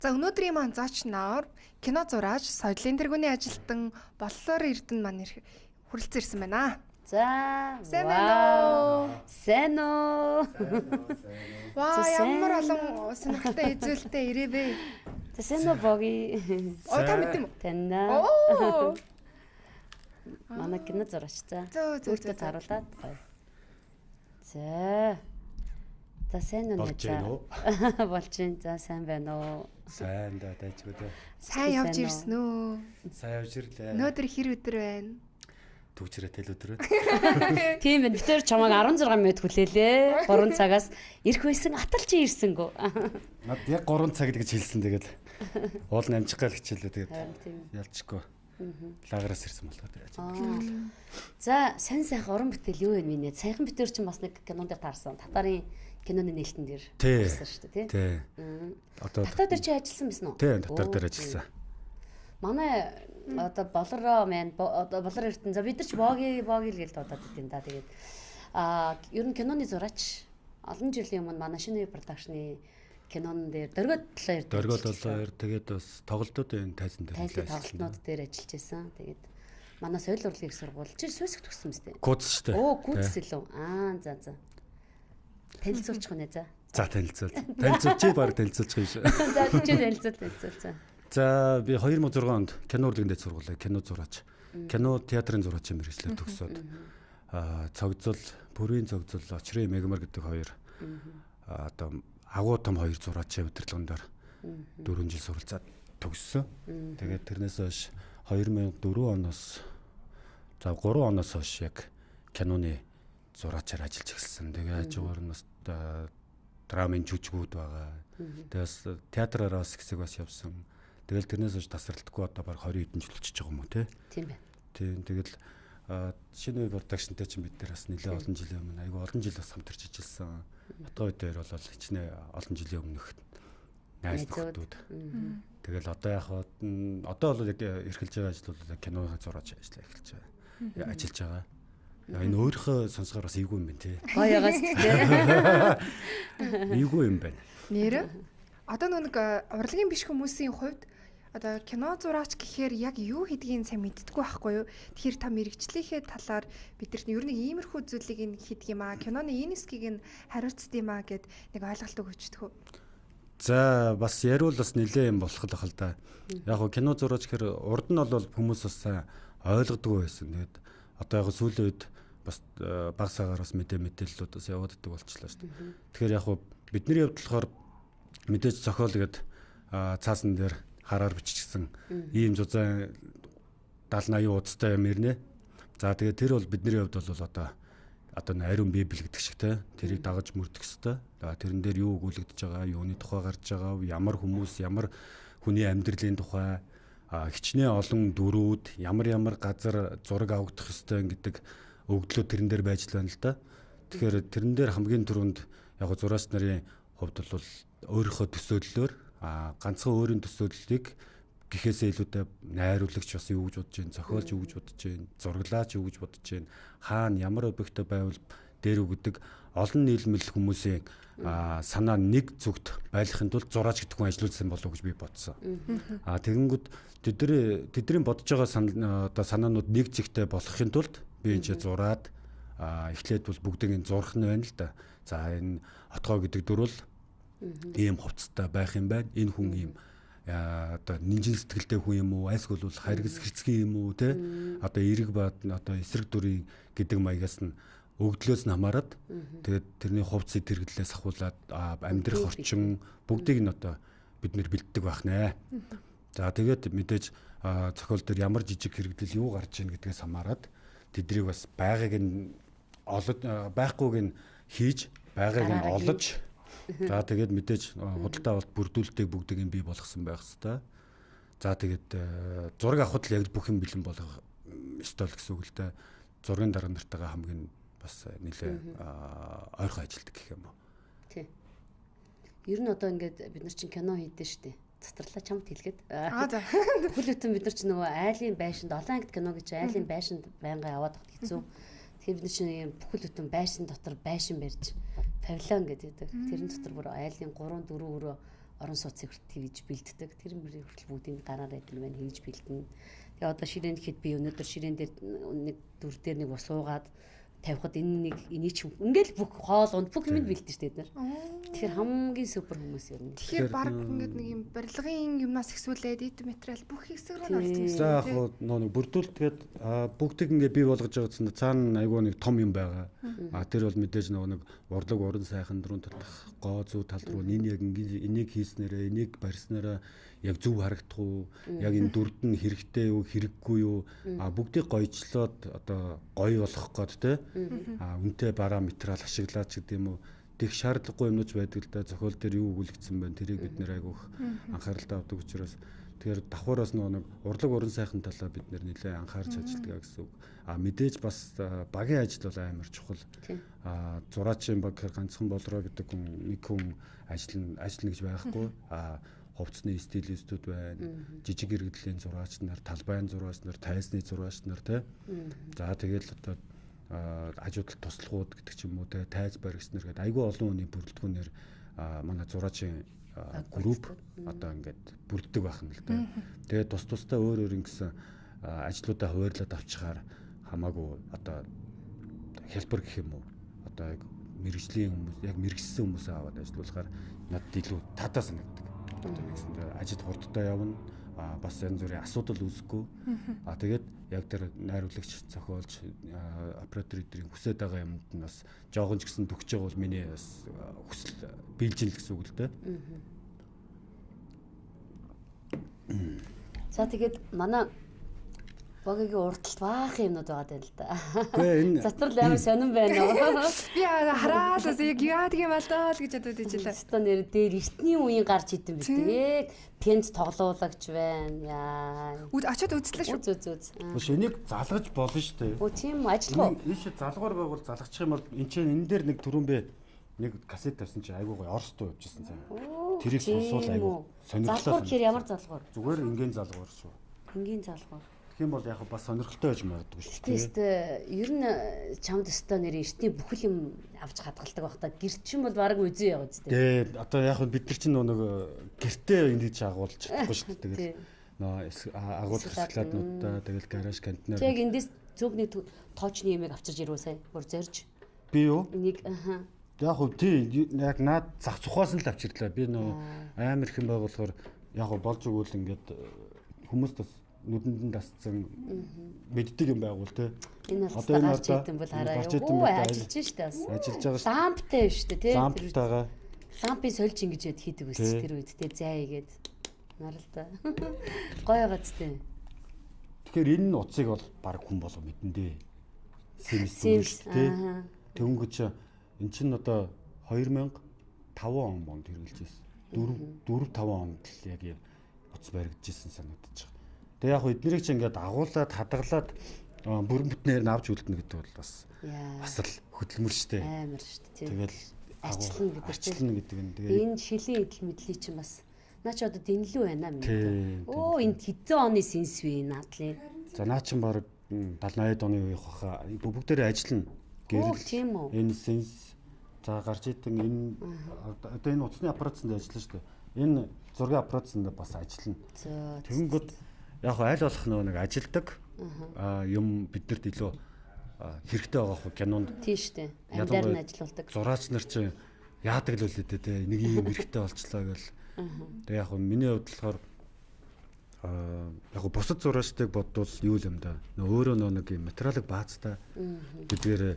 За өнөөдрийн маань зоч нар кино зураач, соёлын тэргүүний ажилтан Боллоор Эрдэнэ маань хүрэлцэн ирсэн байна. За. Сайн байна уу? Сайн уу? Ваа, ямар олон сонирхолтой эзэлтэй ирээвэ. За сайн уу боги. Та мэдэн үү? Таньна. Оо. Манай кино зураач за. Зөө. Харуулаад гоё. За. За сайн уу за. Болж байна. За сайн байна уу? Сайн да дайчгүй дээ. Сайн явж ирсэн үү? Сайн явж ирлээ. Өнөөдөр хэр өдөр байна? Төвчрээ тэл өдрөө. Тийм байна. Битэр чамайг 16 минут хүлээлээ. 3 цагаас ирэх байсан атал чи ирсэнгүү. Над яг 3 цаг л гэж хэлсэн тэгээд уул намжих гал хичээлээ тэгээд Тийм. ялчгүй. Лагараас ирсэн болохоор яаж. За сайн уран бүтээл юу вэ минь? Саяхан битэр чинь бас нэг кинонд таарсан. Татарын киноны нээлтэн дээр ирсэн шүү дээ, тий? Тий. Одоо Татар дээр чи ажилласан биз үү? тий, татар дээр ажилласан. Манай одоо болороо маань одоо болор эрдэн за бид нар ч боги л гэлд бодоод идэв да. Тэгээд ер нь киноны зураач олон жилийн өмнө манай шинэ продакшны кинон дээр дөргөд толоор тэгээд бас тоглолтуудын тайзан дээр тоглолтнууд дээр ажиллаж байсан. Тэгээд манай соёл урлагийн сургууль чи Суйск төгссөн мэт. Куудс шүү дээ. Куудс илүү. За. Танилцуулчих уу нэ за. За танилцуулж баг танилцуулчих юм шиг. За чи танилцуул. За би 2006 онд кино урлагийн дэд сургуулаа кино зураач. Кино театрын зураачийн мэргэжлээ төгсөөд цогцол, бүрийн цогцол, очрын мегмар гэдэг хоёр одоо агуу том хоёр зураачийн удирдлагаар 4 жил суралцаад төгссөн. Тэгээд тэрнээс хойш 2004 оноос за 3 оноос хойш яг киноны зураачаар ажиллаж эхэлсэн. Тэгээд хажуугаар нь бас драмын жүжигүүд байгаа. Тэгээс театраараа бас хэсэг бас явсан. Тэгэл тэрнээс хойш тасралтгүй одоо баг 20 хэдэн жил болчихж байгаа юм уу те? Тийм байна. Тийм тэгэл шинэ үе продакшнтай чинь бид нар бас нэлээд олон жилийн өмнө айгүй олон жил бас хамтарч ажилласан. Батгай дээр бол хичнээн олон жилийн өмнөх найз нөхдөд. Тэгэл одоо яг одоо бол яг эрхэлж байгаа ажил бол кино зураач ажиллаа эхэлж байгаа. Ажиллаж байгаа. Энэ өөрийнхөө сонсгоор бас эйгүй юм байна тий. Гоёгоос тий. Эйгүй юм байна. Нэр одоо нэг урлагийн биш хүмүүсийн хувьд одоо кино зураач гэхээр яг юу хийдгийг сайн мэддэггүй байхгүй юу? Тэгэхээр та мэрэгчлийнхээ талаар бидэрт ер нь иймэрхүү зүйлийг ин хийдэг юм аа. Киноны энэ хэсгийг нь хариуцд юм аа гэд нэг ойлголт өгчдөг үү? За бас яриул бас нэлээ юм болох л ахал да. Яг гоо кино зураач гэхээр урд нь бол хүмүүс бас ойлгодгүй байсан. Тэгээд одоо яг сүүлийн үед бас баг сагаар бас мэдээллүүд бас яваад иддэг болчихлоо шүү дээ. Тэгэхээр яг гоо бидний хувьд болохоор мэдээж зохиол гээд цаасан дээр хараар биччихсэн ийм зузаан 70-80 удастай юм ирнэ. За тэгээд тэр бол бидний хувьд бол одоо ариун библ гэдэг шиг те тэрийг дагаж мөрдөх ёстой. Тэрэн дээр юу өгүүлэгдэж байгаа, юуны тухай гарч байгаа, ямар хүмүүс, ямар хүний амьдралын тухай хичнээн олон дөрүүд, ямар газар зураг авагдах ёстой гэдэг өгдлөө тэрэн дээр байж л байна л да. Тэгэхээр тэрэн дээр хамгийн түрүүнд яг зураач нарын хувьд бол өөрийнхөө төсөөллөөр ганцхан өөрийн төсөөллийг гэхээсээ илүүтэй найруулагч бас юу гэж бодож байна, зохиолч юу гэж бодож байна, зураглаач юу гэж бодож байна, хаана ямар объекттэй байвал дээр үгдэг олон нийлмэл хүмүүсийн санаа нэг зүгт байлгахын тулд зураач гэдэг хүн ажиллуулсан болов гэж би бодсон. Тэгэнгүүт тэдний бодож байгаа санаанууд нэг зэгтэй болохын тулд би энэ зураад эхлээд бол бүгдийг зурх нь байна л да. За энэ отгоо гэдэг дүрвэл ийм хувцастай байх юм байна. Энэ хүн ийм одоо нинжин сэтгэлтэй хүн юм уу? Айсгол бол харгас хэрцгий юм уу те? Одоо эрэг бад одоо эсрэг дүрийн гэдэг маягаас нь өгдлөөс нь хамаарат тэгээд тэрний хувцсыг тэргэлээс ахуулаад амьдрах орчин бүгдийг нь одоо бид нэр бэлддэг байх нэ. За тэгээд мэдээж зохиол дээр ямар жижиг хэрэгдэл юу гарч ийн гэдгээс хамаарат тэднийг бас байгааг нь байхгүйг нь хийж байгааг нь олж за тэгээд мэдээж худалдаа авалт бүрдүүлэлтийг бүгдийг нь бий болгосон байх хэвээр. За тэгээд зураг авахд л яг бүх юм бэлэн болох ёстой л гэсэн үг л дээ. Зургийн дарга нартайгаа хамгийн бас нэлээ ойрхон ажилтдаг гэх юм уу. Тий. Ер нь одоо ингээд бид нар чинь кино хийдэж штэ. Цацралаа чамд хэлгээд. За. Бүхэл бүтэн бид нар чинь нөгөө айлын байшинд олон ангид кино гэж айлын байшинд байнга яваад тахт хэцүү. Тэгэхээр бид нар чинь бүхэл бүтэн байшин дотор байшин барьж павильон гэдэг. Тэрэн дотор бүр айлын 3 4 өрөө орон сууцыг тэгж бэлддэг. Тэр мөрийг хүртэл бүгдийг гараараа идэл байна хийж бэлдэнэ. Тэгээ одоо ширээн гэхэд би өнөөдөр ширээн дээр нэг дүр дээр нэг ус уугаад тавихад энэ нэг энийг ч ингээл бүх хоол унд бүх юмд бэлдэн штэ бид нар. Тэгэхээр хамгийн супер хүмүүс юм. Тэгэхээр баг ингээд нэг юм барилгын юмнаас ихсүүлээд эд материал бүх хэсэг рүү нь ордог. За яг хуу нэг бүрдүүлтэхэд бүгдийг ингээ бий болгож байгаа гэсэн цаана айгүй нэг том юм байгаа. Тэр бол мэдээж нэг урлаг уран сайхан дөрөв татах гоо зүү тал руу энэ яг энийг хийснээрээ энийг барьснараа яг зөв харагдах уу? Яг энэ дүрд нь хэрэгтэй юу, хэрэггүй юу? Бүгдийг гойчлоод одоо гоё болгох гээд те. Үнэтэй бараа материал ашиглаад ч гэдэг юм уу. Тэг шаардлагагүй юмнууд байдаг л да. Зохиол дээр юу өгүүлэгдсэн байна? Тэрийг бид нэр айгүйх анхааралтай авдаг учраас тэгэхээр давхараас нэг урлаг уран сайхан талаа бид нэр нэлээ анхаарч ажилладаг гэсэн үг. Мэдээж бас багийн ажил бол амар чухал. Зураачийн баг гэхээр ганцхан болроо гэдэг нэг хүн ажиллана гэж байхгүй. Хувцсны стилистүүд байна. Жижиг иргэдлийн зураач нар, талбайн зураач нар, тайзны зураач нар тий. За тэгэл одоо ажуудал туслахууд гэдэг ч юм уу тий, тайз баригч нар гэдэг айгүй олон хүний бүрэлдэхүүнээр манай зураачийн групп одоо ингээд бүрддэг байх юм л да. Тэгээд тусдаа өөр ингэсэн ажлуудаа хуваарлаад авчихаар хамаагүй одоо хэлбэр гэх юм уу одоо яг мэрэгжлийн хүмүүс яг мэрэгжсэн хүмүүсээ аваад ажиллуулахаар надад илүү таатай санагддаг. Одоо нэгсэндээ ажид хурдтай явна. Бас янз бүрийн асуудал үүсэхгүй. Тэгээд яг тэр найруулагч, зохиолч, оператор эдрийн хүсэж байгаа юмд нь бас жоохон ч гэсэн төгсөж байгаа бол миний бас хүсэл биелжин л гэсэн үг л дээ. За тэгээд манай Богийн урталт баахан юмнууд байгаа юм л да. Үгүй энэ Затрал амар сонирн байна уу? Би хараад бас яг яадаг юм алдаа л гэж бодод ижилээ. Өстө нэр дээр эртний үеийн гарч идэм битээ. Тэнц тоглуулагч байна. Яа. Очоод үзлээ шүү. Үз. Биш энийг залгаж болно шүү дээ. Өө тийм ажиллах уу? Ийш залгуур байгуул залгачих юм бол энэ чинь энэ дээр нэг түрүүн бэ нэг касет тавьсан чинь айгүй гоё Орос руу явжсэн цаа. Тэрийг сонсвол айгүй сонирхолтой. Залгуур гэхээр ямар залгуур? Зүгээр ингийн залгуур шүү. Ингийн залгуур. Тийм бол яг бас сонирхолтой байж магадгүй шүү дээ. Тэст ер нь чамд өстө нэр эртний бүхэл юм авч хадгалдаг байх та. Гэрч юм бол баг үзээ яа үстэй. Дээ одоо яг бид нар чинь нэг гэртээ ингэж агуулж чадахгүй шүү дээ. Тэгээд агуулгах складнуудаа тэгэл гараж контейнер. Тэг эндээс зөвхний тоочны ямиг авчирж ирвэ сая. Гур зорж. Би юу? Энийг Яг хөө тий яг наад зах цухаас нь л авчирлаа. Би нөө амар их юм байгуулахаар яг болж өгвөл ингээд хүмүүс бас нүдэнд нь дасцсан мэддэг юм байгуул те. Энэ одоо гарч идэм бол хараа юу ажиллаж штэ бас. Ажиллаж байгаа штэ. Ламптай штэ те. Ламптайгаа. Лампыг сольж ингэж хийдэг үс тэр үед те зай игээд. Наралта. Гоё гацтэй. Тэгэхээр энэ утсыг бол баг хүн болго мэдэн дээ. Sims те. Тэнгүүч эн чинь одоо 2005 онд хэрэгжилжсэн. 4-5 онд л яг утас баригдажсэн санагдаж байна. Тэгээ яг эднэрийг чи ингээд агуулад хадгалаад бүрэн бүтнээр нь авч үлдэнэ гэдэг бол бас л хөдөлмөр штэ. Амар штэ. Тэгэл арчлна гэдэг нь тэгээ энэ шилийн идэл мэдлий чинь бас наа чи одоо дэнлүү байна минь. Оо энэ хэдэн оны сенс вэ наадлын. За наа чин баг 70-80 оны үеих баха бүгдээрээ ажиллана. Гэрэл тийм үү. Энэ сенс за гарч идэг энэ одоо энэ утасны аппаратсанд ажиллана штэ. Энэ зургийн аппаратсанд бас ажиллана. Тэгэнгүүт яг аль болох нэг ажилдаг юм бидэрт илүү хэрэгтэй байгаа хөө кинонд. Тийм штэ. Амьдаар нь ажиллаулдаг. Зураач нар чинь яадаг л үлээ дээ. Нэг юм хэрэгтэй болчлоо гэл. Тэгээ яг миний хувьд болохоор яг бусад зураачдыг бодвол юу юм да. Өөрөө нэг юм материалыг баазтай бидгээр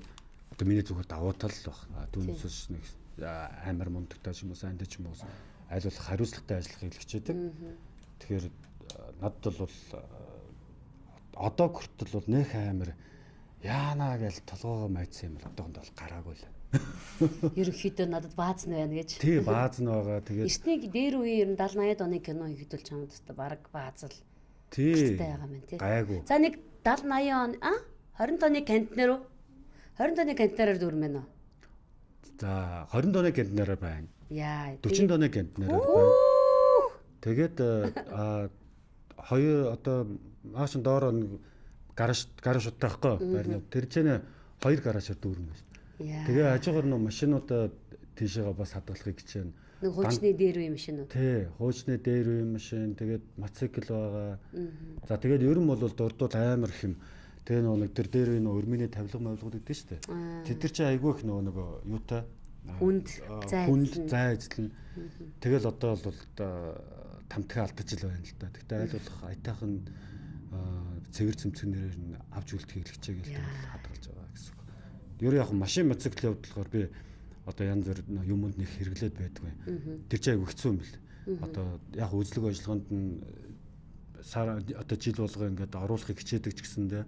одоо миний зүгээр давуу тал баг. Түүнээс нэг амар мундагтай ч юм уу сайн ч юм уу аль болох хариуцлагатай ажиллах хэлэгчээдэг. Тэгэхээр надад бол одоо хүртэл бол нөх амар яана гэж толгоогоо майцсан юм л одоохонд бол гараагүй л. Ерөнхийдөө надад бааз нь байна гэж. Тий, бааз нь байгаа. Тэгээд эртний дээр үеэр 70-80 оны кино хийгдүүл чамд өстө баг бааз л. Тий. байгаа юм тий. Гайгүй. За нэг 70-80 он 20 оны контейнер үү? 20 оны контейнераар дүүрэн байна уу? За 20 оны контейнераар байна. Яа. 40 оны контейнераар байна. Тэгээд хоёр одоо мааш доор гараж утаахгүй байна. Тэр чинь хоёр гаражаар дүүрэн байна. Тэгээ хажуугаар нь машинуудаа тийшээгээ бас хадгалахыг хичээнэ. Нэг хуучны дээр үе машин уу? Тий, хуучны дээр үе машин, тэгээд мотоцикл байгаа. За тэгээд ер нь бол дурдвал амар их юм. Тэгээ нэг тэр дээр үе нөө өрмөний тавилга мавилгууд гэдэг шүү дээ. Тэд нар чинь айгүй их нөгөө юутай Хүнд зай эзлэн. Тэгэл одоо бол тамтгаа алдаж ил байна л да. Тэгтээ аль болох аятайхан цэвэр цэмцгнэрээр нь авч үлдэхийг хэлчихээ гээл хадгалж байгаа гэсэн үг. Ер нь яг машин мотоцикл явуулахаар би одоо янз бүр юмд нэг хэрэглээд байдгүй. Тэр чинь айгүй хэцүү юм бэл. Одоо яг үзлэг ажиллагаанд нь одоо жил болго ингээд оруулахыг хичээдэг ч гэсэндээ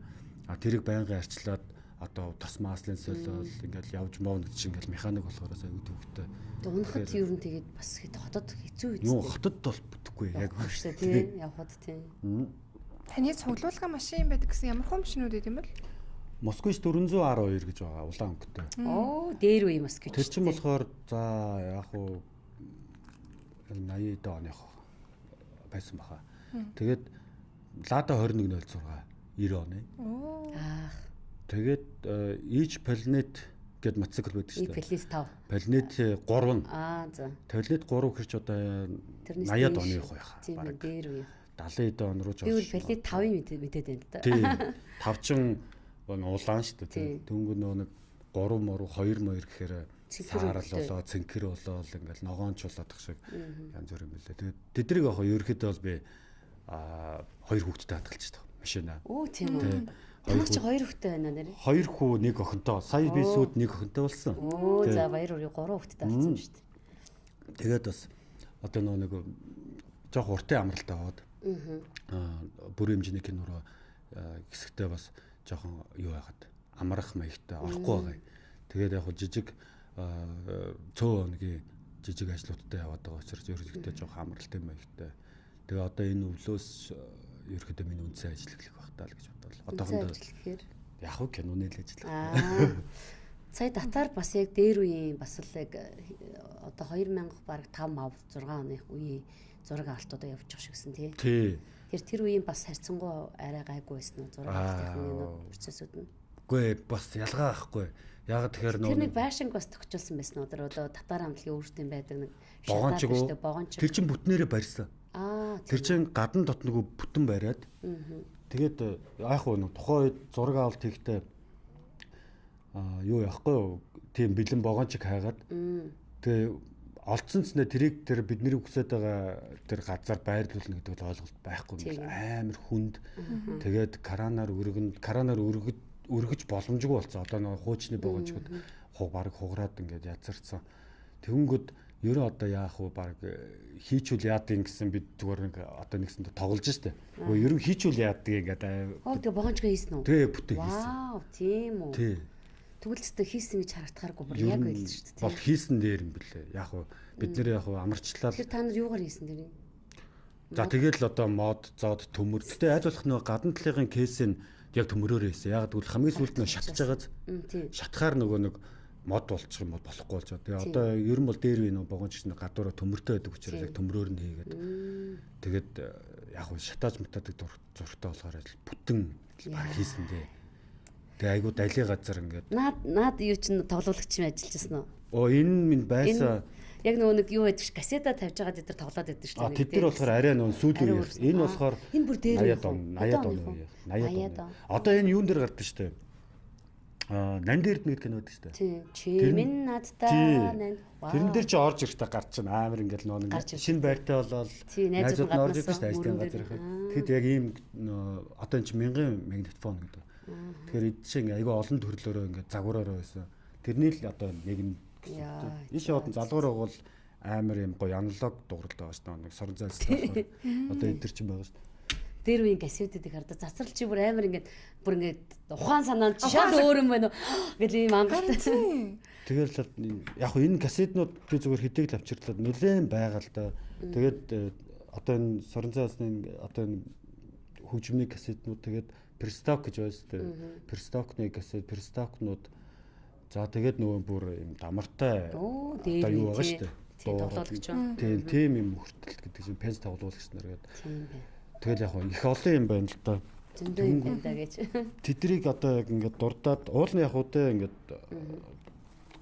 тэрийг байнга арчлаад одоо тос маслын солиол ингээд явж моовно гэж ингээд механик болохоор айгүй төвхтэй. Унахад ер нь тэгээд бас хотод хэцүү үү? Юу хотод бол бүтэхгүй яг хөштэй тий явхад тий. Таны цуглуулга машин байдаг гэсэн ямар машинууд байд юм бэл? Москвич 412 гэж байгаа улаан өнгөтэй. Оо, дээр үе москвич. Тэр чинь болохоор за яг уу 80 оных байсан баха. Тэгээд Лада 2106 90 оны. Аах. Тэгээд Each Planet гэд мотоцикл байдаг шүү дээ. Planet 5. Planet 3 нь. За. Planet 3 хэрч одоо 80-ад оны их байхаа. Тийм ээ, дээр үе. 70-ад он руу ч Би бол Planet 5-ын мэдээд байна л да. Тийм. Тавчин улаан шүү дээ. Дөнгөж нэг 3 моруу 2 гэхээр саарал болоо, цэнхэр болоо ингээл ногоонч болоодох шиг янз бүр юм лээ. Тэгээд тэднийг яг ерөөхдөө бол би 2 хүүхэдтэй хадгалж байгаа машина. Оо тийм үү. Ямар ч 2 хүүхэдтэй байна нэр. 2 хүү 1 охинтой. Сая би сүйд 1 охинтой болсон. Оо за баяр үрий 3 хүүхэдтэй болсон юм шүү дээ. Тэгээд бас одоо нэг жоох уртын амралтай аваад бүрийн хэмжээний кинороо хэсэгтээ бас жоохон юу байгаад амрах маягтай орохгүй байгаа. Тэгээд яг жижиг цөө өгийн жижиг ажлуудтай яваад байгаа учраас ерөнхийдөө жоохон амралтай маягтай. Тэгээ одоо энэ өвлөөс ерөнхийдөө миний үндсэн ажиллах байх таа л гэж бодлоо. Одоохондоо яг уу киноны л ажиллах. Сая татар бас яг дээр үеийн бас л яг одоо 2000 бараг 5 6 оны үеийн зураг авалтуудаа явж байгаа шигсэн тий. Тэр үеийн бас харьцангуй арай гайгүй байсан уу зураг авалтын процессууд нь. Үгүй бас ялгаа байхгүй. Яг тэгэхээр тэр нэг байшинг бас төгчүүлсэн байсан уу? Одоо татар хамтлагийн өөртөө байдаг нэг богонч. Тэр чин бүтнээрээ барьсан. Тэр чин гадна дот нөгөө бүтэн бариад. Тэгээд яах вэ? Тухайн үед зураг авалт хийхдээ юу яахгүй юу? Тийм бэлэн богончиг хайгаад. Тэгээ олцсон ч нэ тэрийг тэр бидний хүсэж байгаа тэр газар байрлуулна гэдэг бол ойлголт байхгүй юм амар хүнд. Тэгээд каранаар өргөж боломжгүй болсон. Одоо нэг хуучны богончгод баг хугараад ингээд язарцсан. Тэнгүүд ерөө одоо яах вэ? Баг хийчүүл яадын гэсэн бид зүгээр нэг одоо нэгсэндээ тоглож штэ. Өө ерөө хийчүүл яадыг ингээд тэгээ богончгоо хийсэн үү? Тэгээ бүтэн хийсэн. Вау, тийм үү. Тий. Түгэлцтэй хийсэн гэж харагдахааргүй бүр яг байл шүү дээ. Бол хийсэн дээр юм бэлээ. Яг уу бид нэр яг уу амарчлал. Тэр та нар юугаар хийсэн дэрийн? За тэгээд л одоо мод, зод, төмөр. Гэтэ аль болох нөгөө гадна талын кейсийг яг төмөрөөр хийсэн. Яг тэгвэл хамгийн сүүлд нь шатж байгааз. Шатахаар нөгөө нэг мод болчих юм бол болохгүй болж байгаа. Тэгээ одоо ер нь бол дээр үе нөгөө богонч чинь гадуураа төмөртэй байдаг учраас яг төмрөөр нь хийгээд. Тэгээд яг уу шатааж мутаадаг зургтай болохоор бүтэн баг хийсэн дээ. Тэгээ айгуу далийн газар ингээд. Наад юу чинь тоглоулагч юм ажиллаж байсан уу? Оо энэ минь байсан. Яг нөгөө нэг юу байдаг ш касета тавьж байгаа дээр тоглоод байдаг ш. Тэд нар болохоор арай нөгөө сүүлийн үе. Энэ болохоор энэ бүр дээр 80-ад он үе. 80-ад он. Одоо энэ юун дээр гардаг штэ. Нан дээр нэг кино байдаг штэ. Чи минь надтай нан. Тэрэн дээр чи орж ирэхдээ гарч чинь амар ингээд нөгөө шинэ байртай болоод найзууд нь орж ирсэн штэ ажлын газар ихэд. Тэгэд яг ийм одоо энэ чи 1000 магнитофон гэдэг. Тэгэхээр эд чинь айгүй олон төрлөөрөө ингээд загвараараа байсан. Тэрний л одоо нэг нь гэсэн. Иш яваад залгуур бол амар юм гоё аналог дууралт байгаа шүү дээ. Нэг сорон зайлстай болохоор одоо эдгэр чинь байгаа шүү дээ. Дээр үеийн кассетуудыг хардаа цацрал чи бүр амар ингээд ухаан санаанд шал өөр юм байна уу гэл ийм амгалтай. Тэгэл яг хөө энэ кассетнууд би зүгээр хэдийг л авчирлаад нэлээд байгаа л да. Тэгээд одоо энэ сорон зайлсны одоо энэ хөгжмийн кассетнууд тэгээд персток гэж байна шүү дээ. Перстокны кассет, перстокнууд. За тэгээд нөгөө бүр юм дамартай одоо юу байгаа шүү дээ. Тоглоулагч байна. Тийм юм хүртэлт гэдэг чинь пенс тоглоулагч нар гэдэг. Тийм байна. Тэгэл яг их олон юм байна л да. Зөндөө юм байна да гэж. Тэдрийг одоо яг ингээд дурдаад уулын яг уутай ингээд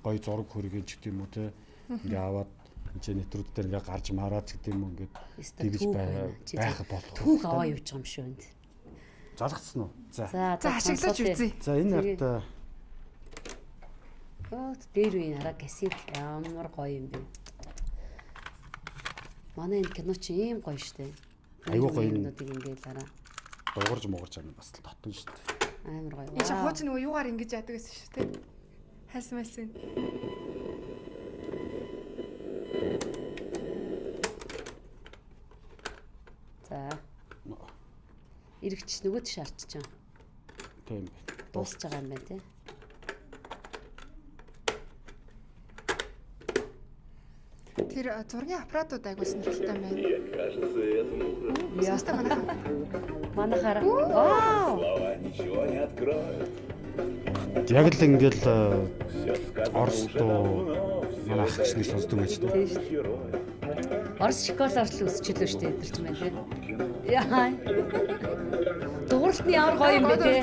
гоё зураг хөргөн ч гэдэг юм уу те. Ингээ аваад энэ нэвтрүүд дээр ингээ гарч мараад гэдэг юм ингээд тэгж байх болох. Түүх аваа явж байгаа юм шүү энд. Залгацсан уу? За. За ашиглаж үзье. За энэ арт дээр үе хараа кассет ямар гоё юм бэ. Манай энэ кино чи ийм гоё штэ. Айгуу гоё юмнуудыг ингээд хараа. дуурж муугарч байгаа нь бас л татна шүү дээ. Амар гоё. Энэ чи хууч нөгөө юугаар ингэж яадаг гэсэн шүү дээ. Хайсан майсан. За. Иргэч нөгөө тийш арчиж байгаа. Тийм бай. Дуусч байгаа юм байна тий. Тэр зургийн аппаратууд айгуу сонирхолтой байна. Яста манай. Манахара. Вау. Яг л ингээл Орос дуу манай ах чинь сонсдог байж тээ. Тийм шүү. Орос шоколад л өсчлөө шүү дээ энэ ч юм байна тий. Яа. Дууралтны ямар гоё юм бэ тий.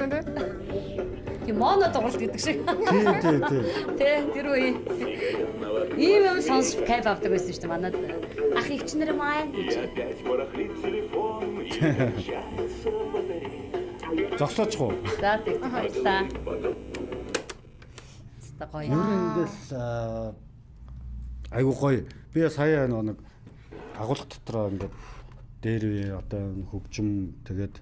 Тийм моно дууралт гэдэг шиг. Тийм. Тий тэр үе. Ийм юм сонсч кайф авдаг байсан шүү дээ манад. Ах ихчнэр маань гэж. Зогсооч уу? За тийм баярлаа. Стагой. Ер нь ингээл айгуу гоё. Би сая нэг агуулга дотроо ингээд дээр үе одоо хөгжим тэгээд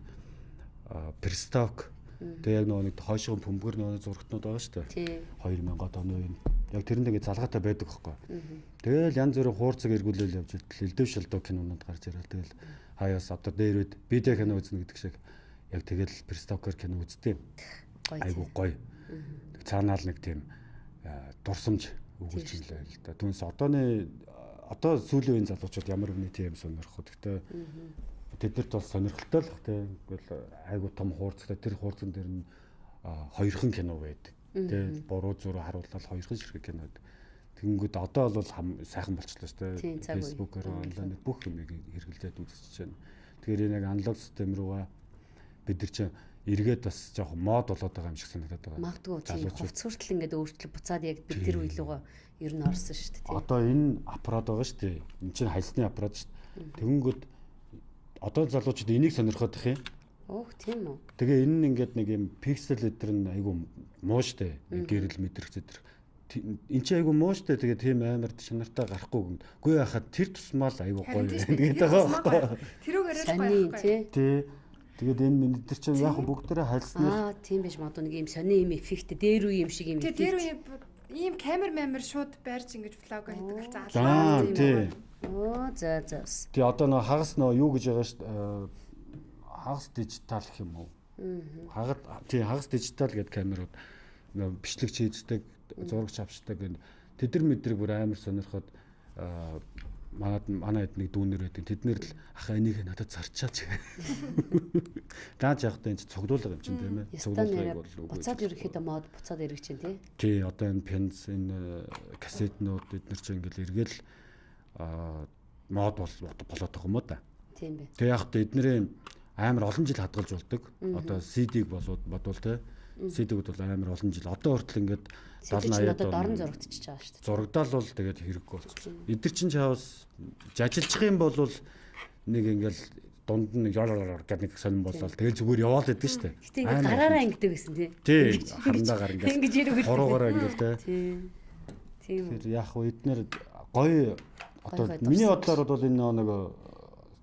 персток тэгээд яг нэг хойшоо бөмбөр нэг зургатнууд байгаа шүү дээ. 2000-ад оны үе. Яг тэрэнд ингээд залгаатай байдаг байхгүй. Тэгэл янз бүрийн хуурцаг эргүүлэл явж идэл элдэв шилдөө кинонууд гарч ирэл тэгэл хаяас одоо дээр үед видео кино үзнэ гэдэг шиг яг тэгэл перстокер кино үзтээ. Айгуу гоё. Цаанаал нэг тийм дурсамж өгүүлж илээ л да. Түүнээс одоо сүүлийн үеийн залуучууд ямар нэгэн тийм сонирхох. Гэхдээ тэднэрт бас сонирхолтой л бах тийм. Ингээл айгуу том хуурцтай тэр хуурцан дээр нь хоёрхан кино байдаг. Тэгээд буруу зүрх харууллал хоёрхан ширхэг кино байдаг. Тэгэнгүүт одоо бол сайхан болчихлоо шүү дээ. Facebook-оор онлайн бүх юмыг хэрэглээд үзэж байна. Тэгэхээр энэ яг аналог систем руугаа бид нар чинь эргээд бас жоохон мод болоод байгаа юм шиг санагдаад байгаа. Магадгүй тийм хувц хүртэл ингээд өөрчлөлт буцаад яг бид тэр үеилгөө ер нь орсон шүү дээ. Одоо энэ аппарат байгаа шүү дээ. Энэ чинь хайсны аппарат шүү дээ. Тэгэнгүүт одоо залуучууд энийг сонирхоод их юм. Өөх тийм үү. Тэгээ энэ нь ингээд нэг юм пиксел эдэр нь айгу муу шүү дээ. Гэрэл мэдрэх зэдэр. Энд чинь айгу муу шүү дээ. Тэгээ тийм амар чанартай гарахгүй юм. Гүй яхад тэр тусмаа л айгу гоё гэдэг байгаа. Тэрүүгээрээ л гоё байхгүй. Тий. Тэгээд энэ мэдэр чинь яг бүгдээрээ хайлснаар тийм биш мод нэг юм сони юм эффект дээр үе юм шиг юм. Тий дээр үе ийм камер шууд байрж ингэж влог хийдэг л заалаа. Тий. Оо за. Тий одоо нэг хагас нөө юу гэж байгаа шүү дээ. Хагас дижитал гэх юм уу? Хагас дижитал гэдэг камерууд бичлэг хийдэг, зурагч авчдаг гэнэ. Тэдэр мэдрэг бүр амар сонирхоод манай эднийг дүүнэр байдаг. Тэднэр л ах энийг надад зарчаач. Дааж явахдаа энэ цогдуулга юм чинь тийм ээ. Цогдуулгыг бол үгүй. Буцаад ерөөхдөө мод буцаад эргэж чинь тий. Тий одоо энэ пенс энэ кассетнууд эднэр чинь ингээл эргээл мод болоод байгаа юм уу та. Тийм бэ. Тэгээ яг та эднэрийн амар олон жил хадгалж болдог. Одоо CD-г бодвол те. CD-г бол амар олон жил. Одоо хүртэл ингээд 70-80 одоо дорн зурагдчихж байгаа шүү дээ. Зурагдаал бол тэгээд хэрэггүй болчихсон. Эдгэр чинь чаавс жажилчих юм бол нэг ингээл дунд нь ёр гэдэг нэг сонирн болол тэгээд зүгээр яваал гэдэг шүү дээ. Гэтэ ингээд гараараа ингэдэг гэсэн тий. Тий. Харандаа гар ингээд. Ингэж ирүүл. Хорогоороо ингээд те. Тийм. Тэр яг уу эднэр гоё одоо миний бодлоор бол энэ нэг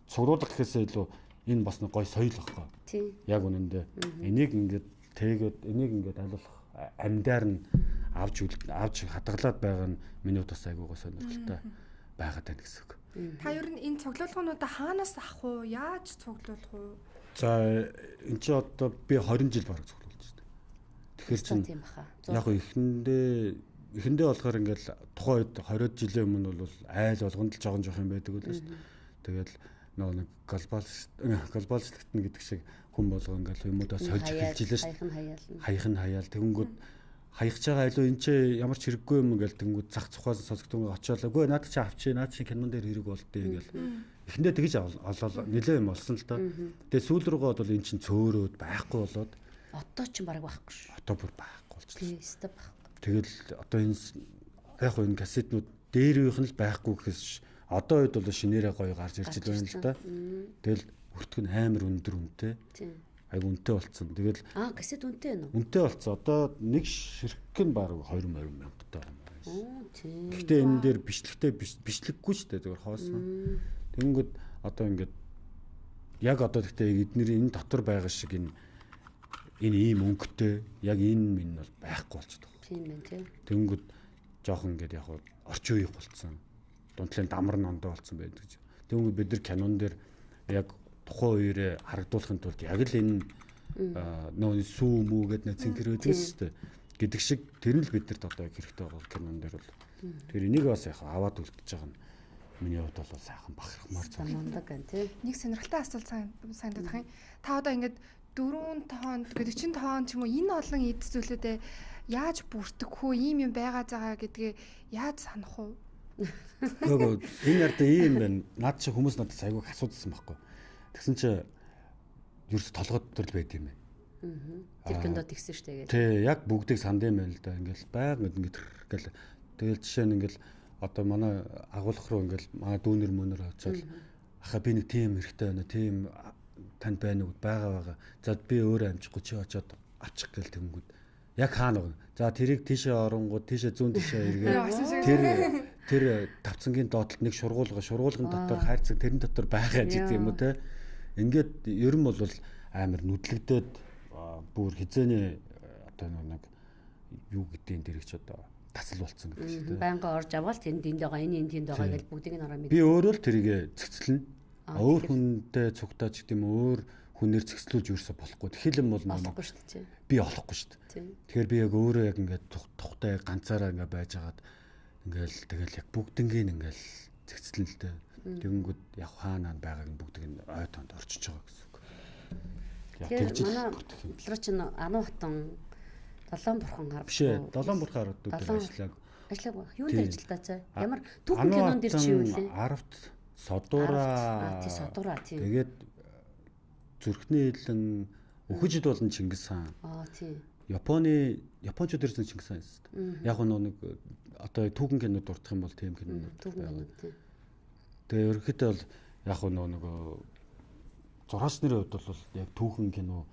цуглуулга гэхээсээ илүү энэ бас нэг гоё соёл байхгүй. Тийм. Яг үнэндээ энийг ингээд тэгээд энийг ингээд алуулах амьдаар нь авч хадгалаад байгаа нь миний бас айгуугаа сонирхолтой байгаад байна гэсэн үг. Та ер нь энэ цуглуулгуудаа хаанаас авах уу? Яаж цуглуулах уу? За энэ чи одоо би 20 жил бараг цуглуулж байна. Тэгэхээр чинь яг эхэндээ болохоор ингээд тухайн үед 20 жилийн өмнө бол айл болгонд л жоохон юм байдаг л шүү дээ. Тэгээд нэг глобалчлагдна гэдэг шиг хүн болго ингээл юмудаа сольж хэлж илээ шүү дээ. Хаяхан хаяал тэгэнгүүт хаягч байгаа илүү энэ ч ямар ч хэрэггүй юм ингээл тэгэнгүүт зах цухаас сонсогдсон очиолаа. Үгүй наад чи авчи наад чи кинон дээр хэрэг болдё ингээл. Эхэндээ тэгж олол нэлээ юм олсон л доо. Тэгээ сүүл рүүгээ бол эн чин цөөрөөд байхгүй болоод одоо ч бараг байхгүй шүү. Одоо бүр байхгүй болчихлоо. Тийм өстө байхгүй. Тэгэл одоо энэ яг энэ кассетнууд дээр үеийнх нь л байхгүй гэхээс одоо үед бол шинээрээ гоё гарч ирж байна л да. Тэгэл хүртэх нь амар өндөр үнэтэй. Тийм. Айгу үнэтэй болцсон. Тэгэл Касет үнэтэй байна уу? үнэтэй болцсон. Одоо нэг ширхэг нь баг 20 мянгатай байна. Тийм. Гэхдээ энэ дээр бичлэггүй шүү дээ. Зүгээр хоосон. Тэнгүүд одоо ингээд яг одоо гэхдээ эдгээр энэ дотор байгаа шиг энэ ийм өнгөтэй яг энэ минь бол байхгүй болчихдог. Тийм байна тийм. Тэнгүүд жоохон ингээд яг орчин үеих болцсон. Дундлын дамар нондоо болцсон байдаг гэж. Тэнгүүд бид нар кинон дээр яг тухайн үеэрээ харагдуулахын тулд яг л энэ нөө сүү мүүгээд нэг цэнхэр байдаг шүү дээ. Гэдэг шиг тэр нь л бидэрт одоо хэрэгтэй байгаа кинон дээр бол тэр энийг бас яг аваад үлдчихэж байгаа нь миний хувьд бол сайхан бахархмаар санаандаг гэн тий. Нэг сонирхолтой асуулт санагдах юм. Та одоо ингээд 4 тоонд 40 тоон ч юм уу энэ олон эд зүйлүүдээ яаж бүртгэх үү, ийм юм байгаа заагаа гэдгээ яаж санах вэ? Нөгөө энэ ярдаа ийм байна. Наад чи хүмүүс надад айгүйх асуудсан байхгүй. Тэгсэн чи ерөөс толгойд дотор л байд юм байна. Тэр кинод тэгсэн шүү дээ. Тий, яг бүгдийг санд юм байна л да. Ингээл байнга ингээд гэл. Тэгэл жишээ нь ингээл одоо манай агуулгах руу ингээл манай дүүнер мөнөр очоод аха би нэг тийм хэрэгтэй байна. Тийм танд байна уу байгаа. За би өөрөө амжихгүй чи очоод авчих гэл тэнгүүд. Яг хаана вэ? За тэрийг тийшээ оронгууд тийшээ зүүн тийшээ эргээ. Тэр тавцангийн доотлолт нэг шургуулгын дотор хайрцаг тэрэн дотор байгаа гэдэг юм уу те. Ингээд ер нь бол амар нүдлэгдээд бүр хизээний одоо нэг юу гэдгийг дэрэг ч одоо тасал болцсон гэдэг шүү дээ. Байнга орж аваад тэнд байгаа энэ тэнд байгаа гэж бүгдийг нь ороо мэд. Би өөрөө л тэрийг цэцэлнэ. Өөр хүнтэй цугтаач гэдэг юм өөр хүнээр цэцлүүлж юусаа болохгүй. Хилэн бол болохгүй шүү дээ. Би олохгүй шүү дээ. Тэгэхээр би яг өөрөө яг ингээд тухтай ганцаараа ингээд байжгаад ингээл тэгэл яг бүгднгийн ингээл цэцэлнэ л дээ. Тэгэнгүүт яг хаанаа байгааг нь бүгдийг нь ой тоонд орчиж байгаа гэсэн үг. Тэгээд манай бодлоо чинь 10 хатан 7 бурхан хар. Биш ээ, 7 бурхан хараад ажиллаг. Ажиллаг баг. Юунд ажилдаа цаа? Ямар түүхэн кинон дэр чи юу вэ? 10-т Содураа. Тий, Содураа тий. Тэгээд зүрхний хэлэн өхөжид болон Чингис хаан. Тий. Япончууд ирсэн Чингис хаан юм. Яг нэг одоо түүхэн кинод дурдах юм бол тийм кинод. Түүхэн тий. Тэгээ ерөнхийдөө бол яг нөгөө зураач нарын хувьд бол яг түүхэн кино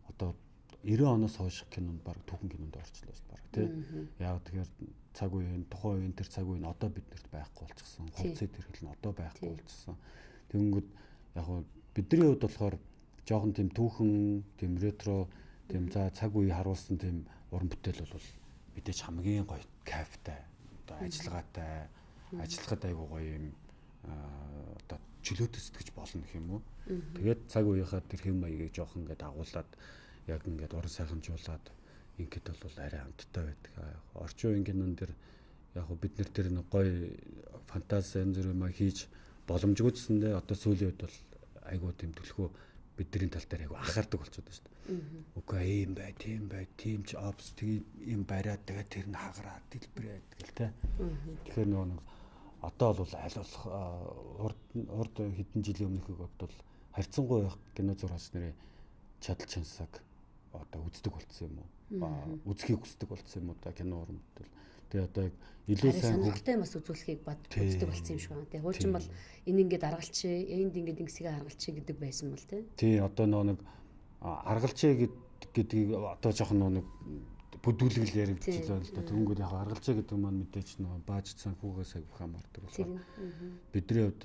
одоо 90 оноос хойш кинонд баг түүхэн кинонд орчлоо шүү дээ тий. Яг тэгэхээр цаг үеийн тухайн үеийн тэр цаг үеийн одоо биднэрт байхгүй болчихсон. Хувцас тэрхэл нь одоо байхгүй болчихсон. Тэгэнгүүт яг бидний хувьд болохоор жоохон тийм түүхэн, тийм ретро, тийм за цаг үе харуулсан тийм уран бүтээл бол мэдээж хамгийн гоё кайфтай, одоо ажиллагаатай, ажиллахад айгуу гоё юм одоо чөлөөтэй сэтгэж болно гэх юм уу. Тэгээд цаг үеийнхаа тэр хэм маягийг жоохон ингээд агуулад яг ингээд уран сайхамжуулаад ингээд бол арай амттай байдаг. Орчин үеийн кинон дэр яг бид нэр тэр нэг гоё фантази янз бүрийн маяг хийж боломжгүйсэндээ одоо сүүлийн үед бол айгуу тийм төлхөө бидний тал дээр айгуу анхаардаг болчиход байна шүү дээ. Үгүй ийм бай, тийм ч опс тийм юм бариад тэгээд тэр нь хагараад дэлбэрээд гэл тэ. Тэгэхээр нэг одоо бол аль болох урд хэдэн жилийн өмнөхийг бодвол харьцангуй байх кино зураач нарын чадал чансаг одоо үздэг болцсон юм уу? Үзхийг хүсдэг болцсон юм уу да кино уран бүтээл. Тэгээ одоо илүү сайн хөгтэй бас үзүүлэхийг үздэг болцсон юм шиг байна. Тэгээ хуучин бол энэ ингээд аргалчээ, энд ингээд ингэсгээ аргалчээ гэдэг байсан бол тий. Одоо нэг аргалчээ гэдгийг одоо жоохон нэг бүдүүлгэл яригдчихл байна л да. Тэнгүүд яг аргалчаа гэдэг маань мэдээч нөө бааж санхугаас агих хамаардаг болохоор бидний хувьд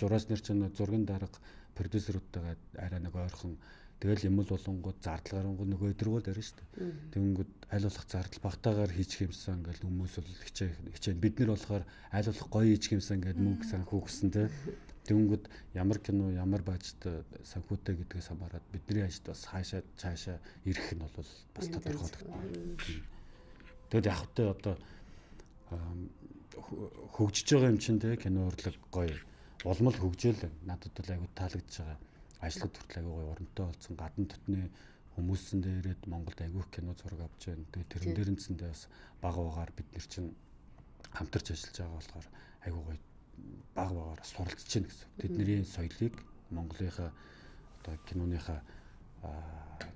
зураач нар чинь зургийн дарга продюсеруудтайгаа арай нэг ойрхон тэгэл юм л болонгууд зардал гарангууд нөгөө өдргүүд арина шүү дээ. Тэнгүүд аль болох зардал багтаагаар хийчих юмсан ингээл хүмүүс бол хичээн бид нар болохоор аль болох гоё хийчих юмсан ингээд мөнгө санхүү гэсэн тэ. Тэнгүүд ямар кино ямар бажтай санхүүтэй гэдгээс хамаарат бидний ажилд бас цаашаа ирэх нь бол бас тодорхой. Тэгэд явхтай одоо хөгжиж байгаа юм чинь тэ кино урлаг гоё улмал хөгжөөл надад бол айгу таалагдж байгаа. Ажлууд хүртэл айгу гоё урамтай болсон. Гадна дотны хүмүүсэндээ ирээд Монголд айгүйх кино зураг авч байна. Тэгээ тэрэн дээрнцэндээ бас бага багаар бид нар чинь хамтарч ажиллаж байгаа болохоор айгу гоё бага багаар суралцж байна гэсэн. Тэдний соёлыг Монголынхаа одоо киноныхаа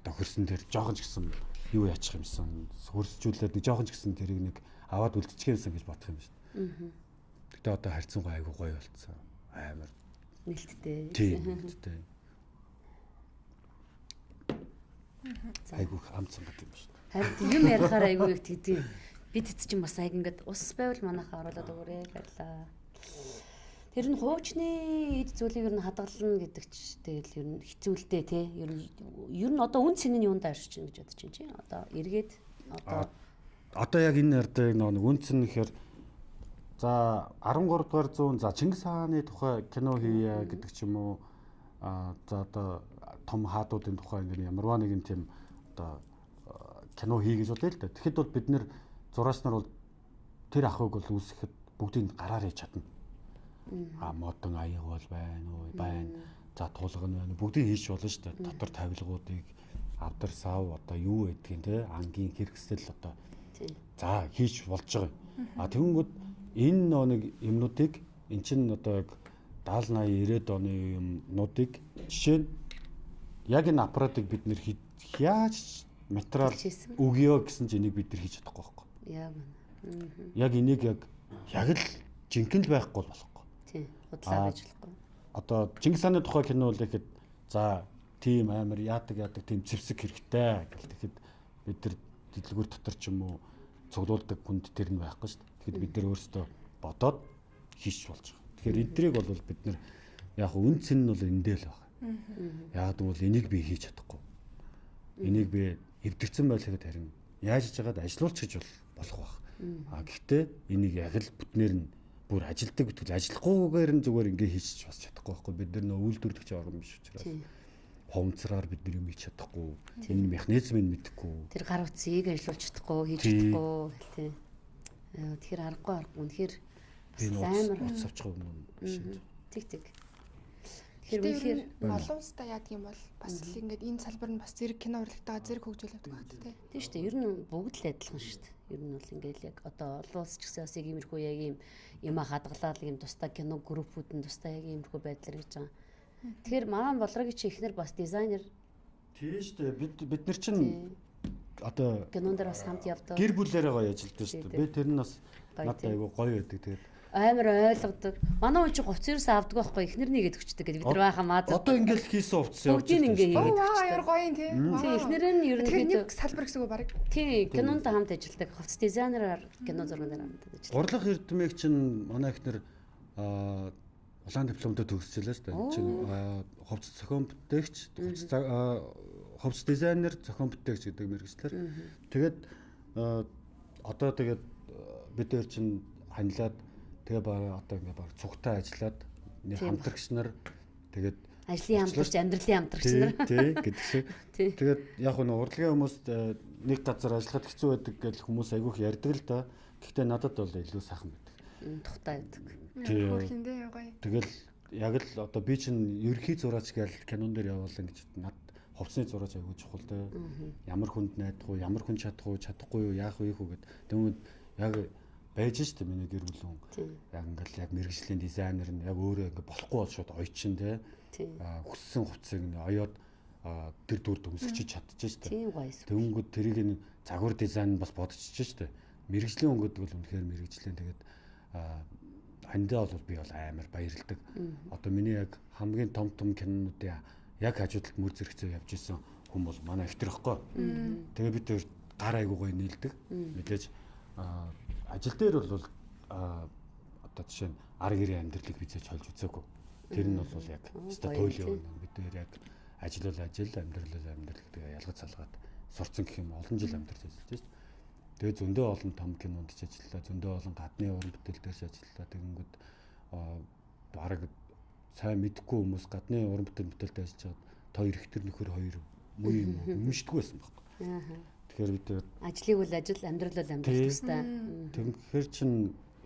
тохирсон тэр жоохон ч гэсэн юу яачих юмсан хөрсжүүлээд нэг жоохон ч гэсэн тэрийг нэг аваад үлдчих юмсан гэж бодох юм шүү дээ. Гэтэ одоо харьцангуй айгуу гоё болцсон. Амар Нэлттэй. тийм нэлттэй. Айгуу амцсан гэдэг юм шүү дээ. Харин юм ярихаар айгүй их тэгдэг. Бид эцэг чинь бас айг ингээд ус байвал манайхаа оруулаад өгөөрэй байлаа. Тэр нь хуучны эд зүйлийг ер нь хадгална гэдэг ч тэгэл ер нь хэцүүлдэ тий. Ер нь одоо үн цэнийн юунд арьж чинь гэж бодож чинь. Одоо эргээд одоо яг энэ ярьдаг нэг үн цэн гэхээр за 13 дугаар зуун за Чингис хааны тухай кино хийя гэдэг ч юм уу. За одоо том хаадуудын тухай ингээд ямарваа нэгэн тийм одоо кино хий гэж бодъё л да. Тэгэхэд бол бид нэр зураач нар бол тэр ахыг бол үүсгэхэд бүгдийг гараар хийж чадна. Модон аяг бол байна. За туулган байна. Бүгдийг хийж болно шүү дээ. Дотор тавилгуудыг авдар сав одоо юу гэдгийг те ангийн хэрэгсэл одоо за хийж болж байгаа юм. Тэгэнгүүт энэ нэг юмнуудыг эн чин одоо яг 70 80 90-ад оны юмнуудыг жишээ нь яг энэ аппаратыг бид нэр яаж материал өгьё гэсэн чинь энийг бид нар хийж чадахгүй байхгүй. Яг энийг яг л жинхэнэ л байхгүй болохгүй. Тийм. Худлаа гэж болохгүй. Одоо Чингис хааны тухай кино л ихэд за тийм амар яадаг тийм зэвсэг хэрэгтэй гэл тэгэхэд бид нар дэлгүүр дотор ч юм уу цуглуулдаг хүнд тэр нь байхгүй шүү дээ. Тэгэхэд бид нар өөрсдөө бодоод хийч болж байгаа. Тэгэхээр эдрийг бол бид нар яг үн цэн нь бол эндээ л байгаа. Яг гэвэл энийг би хийж чадахгүй. Энийг би эвдэгцэн байлгаад харин яаж хийж байгаад ажилуулч гэж болох байх. Гэхдээ энийг яг л бүтнээр нь бүр ажилдаг гэтэл ажиллахгүйгээр нь зүгээр ингээ хийчих бас чадахгүй байхгүй. Бид нар нөө үйлдвэрлэгч орон биш учраас хомцраар бид нар юм хийж чадахгүй. Энэ механизмыг мэдэхгүй. Тэр гар утсыг ажиллуулж чадахгүй, хийж чадахгүй гэл тээ. Тэгэхээр аргагүй үнэхээр амар утас авчих юм биш. Тэг. Тэгэхээр олон улстай яадаг юм бол бас л ингээд энэ салбар нь бас зэрэг кино урлагтайгаа зэрэг хөгжүүлээд байгаа гэдэг тийм шүү дээ. Ер нь бүгд л адилхан шүү дээ. Ер нь бол ингээд яг одоо олон улс ч гэсэн бас яг иймэрхүү яг юм хадгалаад юм тустай кино группүүд нь тустай яг иймэрхүү байдлаар гэж байгаа. Тэгэхээр манай болрогийн чи ихнэр бас дизайнер тийм шүү дээ. Бид нар чинь одоо кинон дээр бас хамт явдаг. Гэр бүлээрээ гоё ажилддаг шүү дээ. Би тэр нь бас надад айгу гоё байдаг. Тэгээд амар ойлгодог. Манай хүн чи говц ерөөс авдаг байхгүй ихнэрний гээд өчтдөг гэдэг бид нар байхаа маа. Одоо ингээл хийсэн хувцас явж байгаа. Бүгдийг ингээ хийгээд. Аяар гоё юм тий. Тий ихнэр нь ерөнхийдөө нэг салбар гэсэн үг баг. Тий кинонд хамт ажилладаг. Хувцас дизайнераар кино зурган дээр хамт ажилладаг. Урлах эрдмийг чинь манай ихнэр улаан дипломтой төгсчихлээ шүү дээ. Чин хувцас зохион бүтээгч, хувцас дизайнер, зохион бүтээгч гэдэг мэргэжлэр. Тэгээд одоо тэгээд бид нар чинь ханилаад тэгээ одоо ингээ баг цугтаа ажиллаад хамтрагч нар тэгээд ажлын хамтрагч, амьдралын хамтрагч нар тий гэдэг шиг. Тэгээд яг нь урлагийн хүмүүс нэг газар ажиллахад хэцүү байдаг гэж хүмүүс айгүйх ярьдаг л да. Гэхдээ надад бол илүү сайхан байдаг. Тухтай байдаг. Хөрхиндээ гоё. Тэгэл яг л одоо би чинь ерхий зураач гээл кинон дээр явуулна гэж над хувцсны зураач айгүй чухал дээ. Ямар хүнд найдах уу, ямар хүн чадахгүй юу, яах вэ гэхэд тэгвэл яг байж штэ миний гэр бүл хүн. Яг ингээл яг мэргэжлийн дизайнер нь яг өөрөө ингээ болохгүй бол шууд ойчин те. Хүссэн хувцсыг нь оёод тэр дүрд өмсгөж чадчих штэ. Тэнгүүд тэрийг нь загвар дизайн бас бодчихж штэ. Мэргэжлийн хүн гэдэг бол үнэхээр мэргэжлийн тэгээд хандаа бол би бол амар баярлдаг. Одоо миний яг хамгийн том кинонуудын яг хажуудалд мөр зэрэгцээ явж исэн хүн бол манай ихтер ихгүй. Тэгээ бид тэр гар айгуу гоё нийлдэг. Мэдээж ажил дээр бол одоо жишээ нь ар гэрийн амьдралыг бизэж холж үзээгүй. Тэр нь бол яг өстой туйлын бид нэр яг ажил бол ажил, амьдрал бол амьдрал гэдэг ялгаж салгаад сурцсан гэх юм олон жил амьдарч ажиллаж байна. Тэгээ зөндөө олон том кинонд ч ажиллалаа, зөндөө олон гадны уран бүтээл дээр ч ажиллалаа. Тэгэнгүүт бараг сайн мэдхгүй хүмүүс гадны уран бүтээлд ажиллаж байгаа хоёр ихтер нөхөр хоёр муу юм өмшдөггүй байсан баг. Тэгэхээр бид ажлыг бол ажил, амьдрал бол амьдрал төстэй. Тэгэхээр чин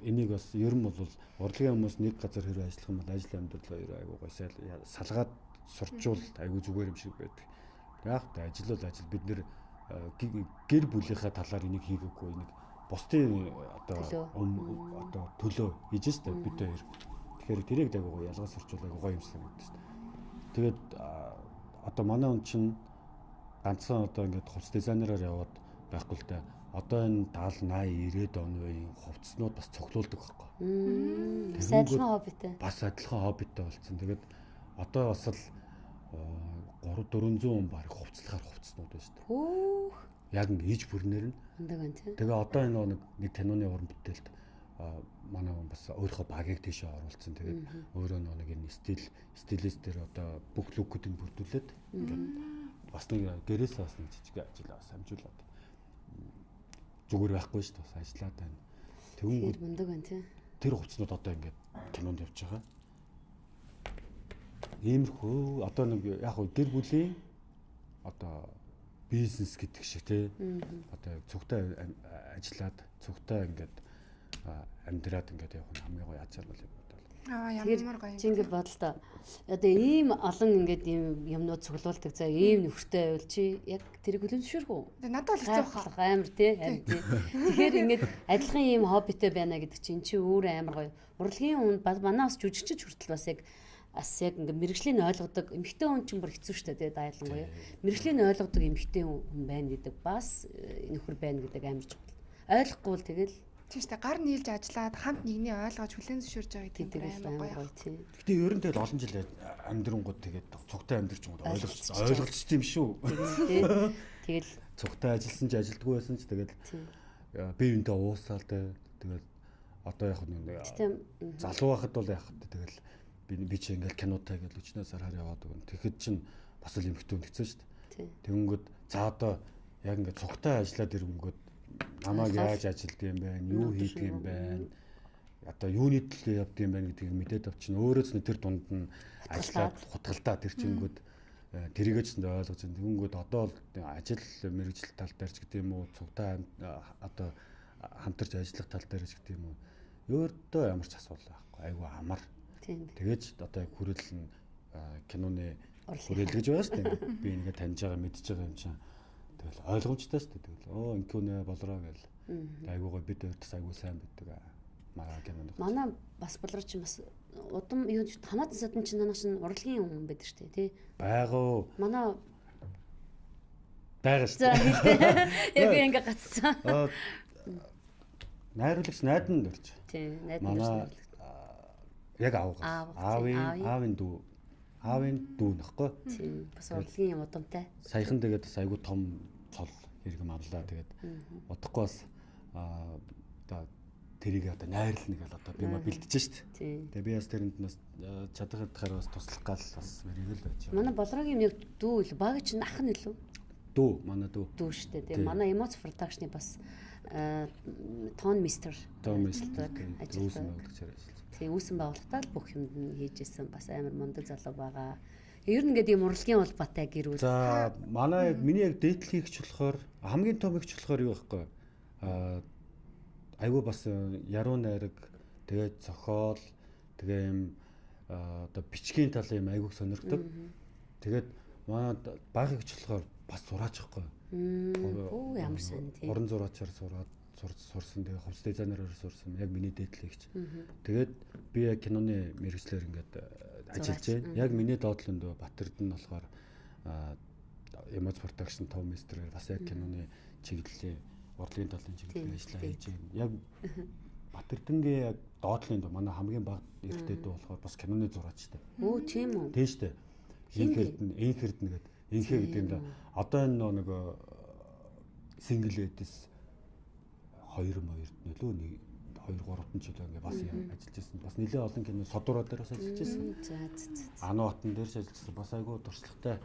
энийг бас ер нь бол урлагийн хүмүүс нэг газар хэрэг ажиллах юм бол ажил амьдрал хоёр айгуу гойсаал салгаад сурчвал айгуу зүгээр юм шиг байдаг. Яг та ажил бол ажил бид нэр гэр бүлийнхаа талаар энийг хийгээгүй нэг бусдын одоо төлөө хийж штэ бид хоёр. Тэгэхээр тэрийг дагуу ялгаас сурчвал айгуу гоё юм шиг байдаг штэ. Тэгээд одоо манай хүн чинь ганцхан одоо ингээд хувцас дизайнераар яваад байхгүй л да одоо энэ 70 80 90-ад оны үеийн хувцснууд бас цуглуулдаг байхгүй. Бас адилхан хоббитэй. Бас адилхан хоббитэй болсон. Тэгээд одоо бас л 300-400 баг хувцлахаар хувцснууд байна шүү дээ. Хөөх. Яг ингэ иж бүрнээр нь. Ундаг байна тий. Тэгээ одоо энэ нэг киноны уран бүтээлд манай бас өөрийнхөө багийг тийшээ оруулсан. Тэгээд өөрөө нэг энэ стилист дээр одоо бүх лүкүүдийг бүрдүүлээд ингээд бас нэг гэрээсээ бас нэг жижиг ажил самжуулаад зүгээр байхгүй шүү дээ. Бас ажиллаад байна. Тэгэхээр ундаг байна тий. Тэр хувцснууд одоо ингээд кинонд явж байгаа. Иймэрхүү одоо нэг яг хөө гэр бүлийн одоо бизнес гэдэг шиг тий. Одоо цогтой ажиллаад цогтой ингээд амьдраад ингээд явах нь хамгийн гоё ачаар бол юм бодвол. Ямар гоё. Чи ингээд бодол та. Одоо ийм олон ингээд ийм юмнууд цуглуулдаг за ийм нөхөртэй байвал чи яг тэрийг хүлэмжшүүрх үү? Надад бол хэцүү баха. Амар тий. Тэгэхээр ингээд адилхан ийм хоббитэй байна гэдэг чинь чи өөр амар гоё. Урлагийн үнд манай бас жүжигчж хүртэл бас яг ингээд мэрэгжлийн ойлгодог эмэгтэй хүн чинь бүр хэцүү шттэ тий дайлангуй. Мэрэгжлийн ойлгодог эмэгтэй хүн байна гэдэг бас нөхөр байна гэдэг амар чухал. Ойлгохгүй бол тэгэл Тийм шүү дээ. Гар нийлж ажиллаад хамт нэгний ойлгож хүлэн зөвшөөрж байгаа гэдэг нь амар гоё. Гэтэ ер нь тэгэл олон жил амьдрангууд тэгээд цогтой амьдрч юм ойлголцсон юм шүү. Тэгэл цогтой ажилласан ч ажилдгүй байсан ч тэгээд бие биенээ уусаал тэгээд одоо яг нэг залуу байхад бол яг тэгэл би чи ингээл кинотай гэж өчнөөс хараар яваад өгөн. Тэгэхэд чинь бас л эмхтэн хэцүү шүү дээ. Тэгэнгүүт за одоо яг ингээд цогтой ажиллаад ирэнгүүт намайг яаж ажилддаг юм бэ? Юу хийдэг юм бэ? Одоо юуны төлөө явдаг юм бэ гэдгийг мэдээд авчихна. Өөрөөс нь тэр дунд нь ажиллаад хутгалтаа тэр чингүүд тэрийгээ ч ойлгож байна. Тэгэнгүүт одоо л ажил мэргэжил тал дээр ч гэдэг юм уу, цогтой одоо хамтарч ажиллах тал дээр ч гэдэг юм уу. Өөртөө ямар ч асуудал байхгүй. Айгу амар. Тэгээж одоо хүрээлэл нь киноны хүрээлэл гэж байгаа шүү дээ. Би нэгэ таньж байгаа, мэдж байгаа юм чинь. Тэгэл ойлгомжтой шүү дээ. Тэгэл инкүнэ болроо гэл. Айгуугаа бид өөртөө айгуу сайн биддэг. Маа кинонд. Манай бас болроо чинь бас удам юу хамаатан садан чинь нанаа чинь урлагийн хүн байдаг шүү дээ, тий. Байгуу. Манай байгаа шүү дээ. Яг ингэ гацсан. Найруулагч найдан дөрж. Тий, найдан дөрж. Яг аавын дүү нөхгүй. Тийм бас урлагийн юм удамтай. Саяхан тэгээд бас айгуу том цол хэрэгэм авлаа. Тэгээд удахгүй бас одоо тэрийг одоо найрлна гэл одоо би маа бэлдэж шít. Тэгээд би бас тэрэнд бас чадхаар бас туслах гал бас мэрэгэл байж байгаа. Манай болрогийн нэг дүү ил баг чинь ах нь илүү. Дүү манай дүү. Дүү шít. Тэгээд манай Emoц production-ы бас тон мистер ажилладаг. Тийм үүсэн байгууллагатаа л бүх юмд нь хийжсэн бас амар мундаг залуу байгаа. Ер нь ингээд юм урлагийн улбатай гэр бүл. За манай миний яг дээдл хийгч болохоор хамгийн том хийгч болохоор юу байхгүй. Айгуу бас яруу найраг тэгээд зохиол тэгээ юм одоо бичгийн талын юм айгуу сонирхдаг. Тэгээд манай баг хийгч болохоор бас зураач байхгүй. Оо ямар сайн тийм. Уран зураачаар сурсан тэгээ хувцас дизайнераар сурсан яг миний дээдл хийгч. Тэгээд би яг киноны мэргэжлэр ингээд ажиллаж байна. Яг миний доотлонд Батэрд нь болохоор Emoц production том мистерээр бас яг киноны чиглэлийн урлагийн талын чиглэлийн ажиллаа хийж байна. Яг Батэрдэнгийн яг доотлонд манай хамгийн бага эрттэй дүү болохоор бас киноны зураачтай. Оо тийм үү. Тийм шүү дээ. Инхэрд нэгэд инхэ гэдэг нь одоо энэ нэг сингл эдис 2 нөлөө 2-3 жил ингээ бас ажиллаж байсан. Бас нэлээд олон кино содураа дээр бас ажиллаж байсан. Ано хотон дээр ч ажилласан. Бас айгүй туршлагатай